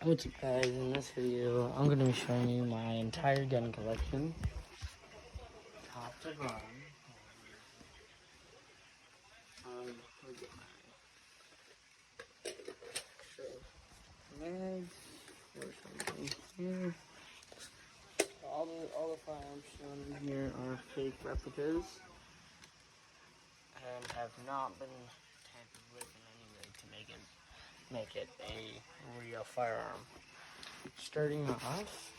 What's up, guys? In this video, I'm going to be showing you my entire gun collection, top to bottom. We get my extra mags. There's something here. All the firearms shown in here are fake replicas and have not been tampered with in any way to make it a real firearm. Starting off,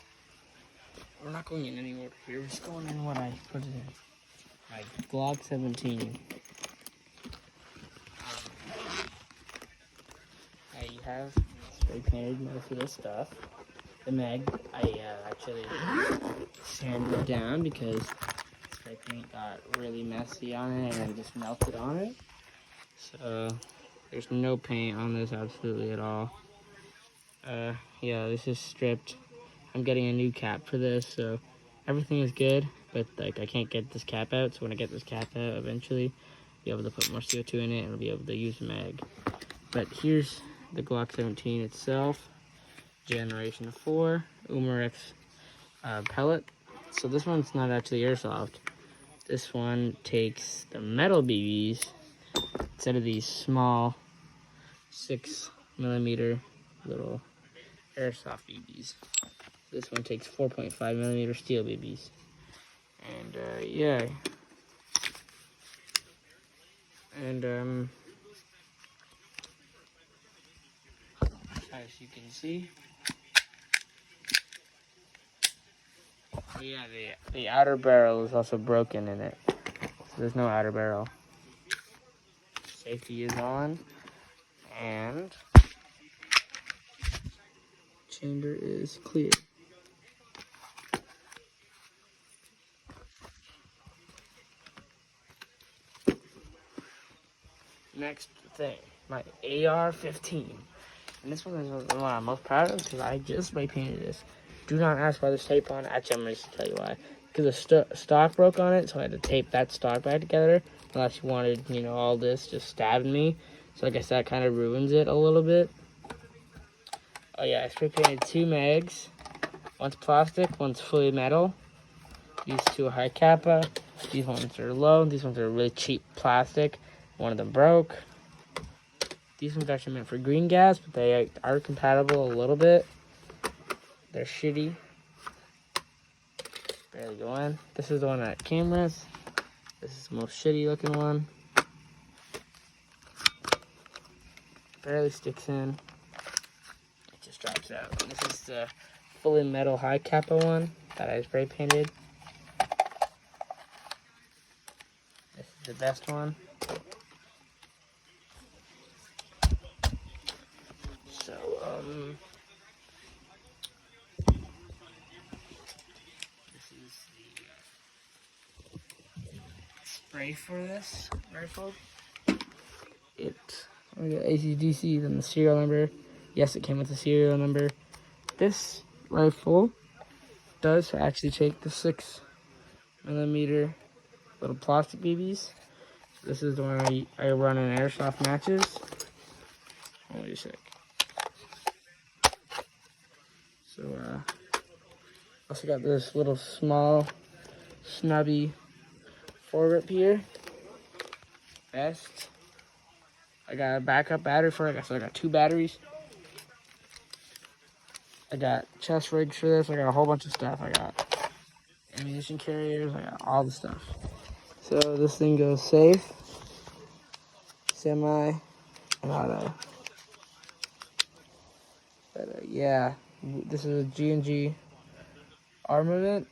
we're not going in any order here. We're just going in what I put it in. My Glock 17. I have spray painted most of this stuff. The mag, I actually sanded down because spray paint got really messy on it and just melted on it. So there's no paint on this absolutely at all. Yeah, this is stripped. I'm getting a new cap for this, so everything is good, but like I can't get this cap out, so when I get this cap out eventually, I'll be able to put more CO2 in it and I'll be able to use a mag. But here's the Glock 17 itself, Generation 4, Umarex pellet. So this one's not actually airsoft. This one takes the metal BBs instead of these small 6mm little airsoft BBs. This one takes 4.5mm steel BBs. And yeah. And as you can see, yeah, the outer barrel is also broken in it. So there's no outer barrel. Safety is on, and chamber is clear. Next thing, my AR-15. And this one is the one I'm most proud of because I just spray painted this. Do not ask why there's tape on it. Actually, I'm going to tell you why. Because the stock broke on it, so I had to tape that stock back together. Unless you wanted, you know, all this just stabbing me. So I guess that kind of ruins it a little bit. Oh yeah, I spray painted 2 mags. One's plastic, one's fully metal. These two are high kappa. These ones are low. These ones are really cheap plastic. One of them broke. These ones are actually meant for green gas, but they are compatible a little bit. They're shitty. Barely go in. This is the one at cameras. This is the most shitty looking one. Barely sticks in. It just drops out. And this is the fully metal high kappa one that I spray painted. This is the best one. So, this is the spray for this rifle. We got ACDC, then the serial number. Yes, it came with the serial number. This rifle does actually take the 6mm little plastic BBs. This is the one I run in airsoft matches. Wait a sec. So, also got this little small, snubby foregrip here. Vest. I got a backup battery for it, so I got 2 batteries. I got chest rigs for this. I got a whole bunch of stuff. I got ammunition carriers. I got all the stuff. So this thing goes safe, semi, and auto. But yeah, this is a G&G armament.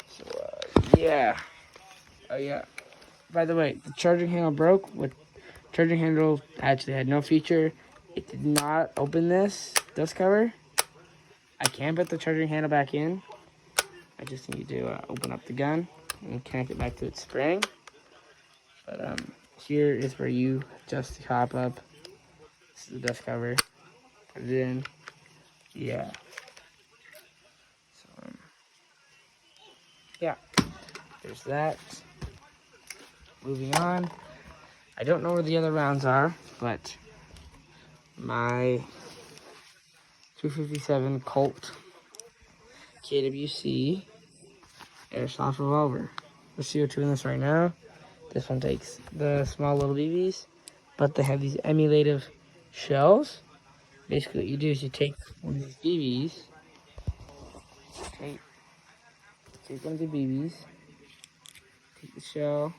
So yeah. Oh yeah. By the way, the charging handle broke. With charging handle actually had no feature. It did not open this dust cover. I can put the charging handle back in. I just need to open up the gun and connect it back to its spring. But here is where you adjust the top up. This is the dust cover. Put it in. Yeah. So yeah. There's that. Moving on. I don't know where the other rounds are, but my 257 Colt KWC airsoft revolver. There's CO2 in this right now. This one takes the small little BBs, but they have these emulative shells. Basically, what you do is you take one of these BBs, take one of the BBs, take the shell,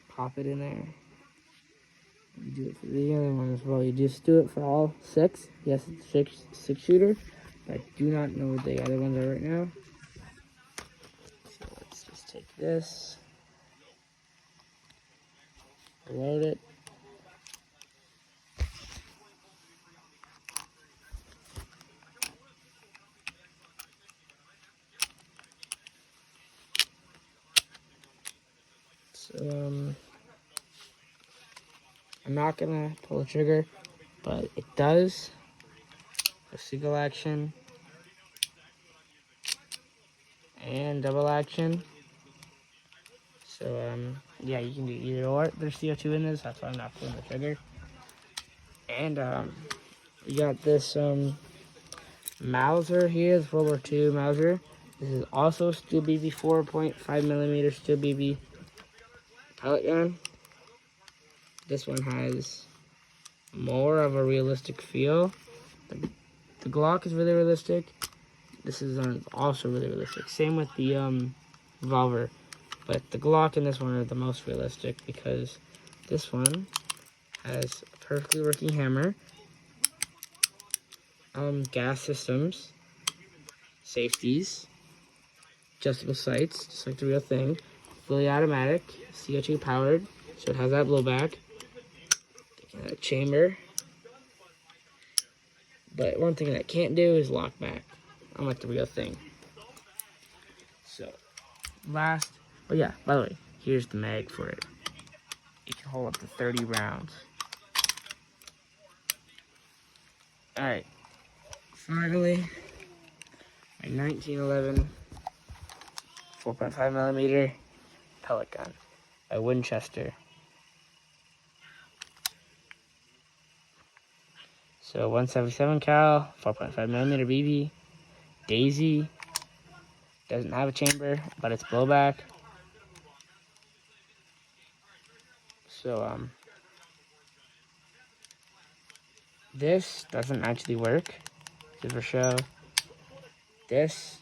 pop it in there. You do it for the other one as well. You just do it for all 6. Yes, it's a 6-shooter, but I do not know what the other ones are right now. So let's just take this, load it. So, I'm not gonna pull the trigger, but it does a single action and double action. So, yeah, you can do either or. There's CO2 in this, that's why I'm not pulling the trigger. And, we got this, Mauser here, this World War II Mauser. This is also Steel BB 4.5mm Steel BB pellet gun. This one has more of a realistic feel. The Glock is really realistic. This is also really realistic. Same with the revolver. But the Glock and this one are the most realistic because this one has a perfectly working hammer, gas systems, safeties, adjustable sights, just like the real thing, fully automatic, CO2 powered, so it has that blowback, chamber. But one thing that can't do is lock back, unlike the real thing. So, but yeah, by the way, here's the mag for it. It can hold up to 30 rounds. Alright, finally, my 1911 4.5mm pellet gun by Winchester. So 177 cal, 4.5mm BB, Daisy, doesn't have a chamber, but it's blowback. So, this doesn't actually work, just for show. There's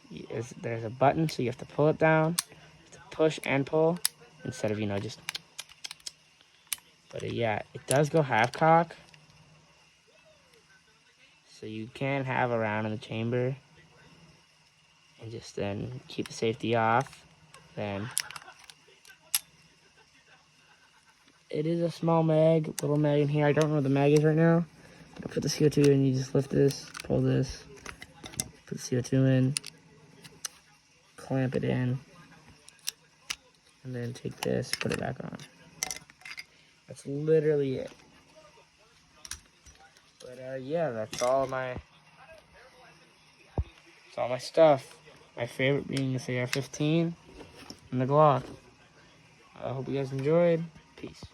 a button, so you have to pull it down, you have to push and pull, instead of, just, but yeah, it does go half cock, so you can have a round in the chamber, and just then keep the safety off. Then it is a small mag, little mag in here. I don't know what the mag is right now. But I put the CO2 in, you just lift this, pull this, put the CO2 in, clamp it in, and then take this, put it back on. That's literally it. But yeah, that's all my stuff. My favorite being the AR-15 and the Glock. I hope you guys enjoyed. Peace.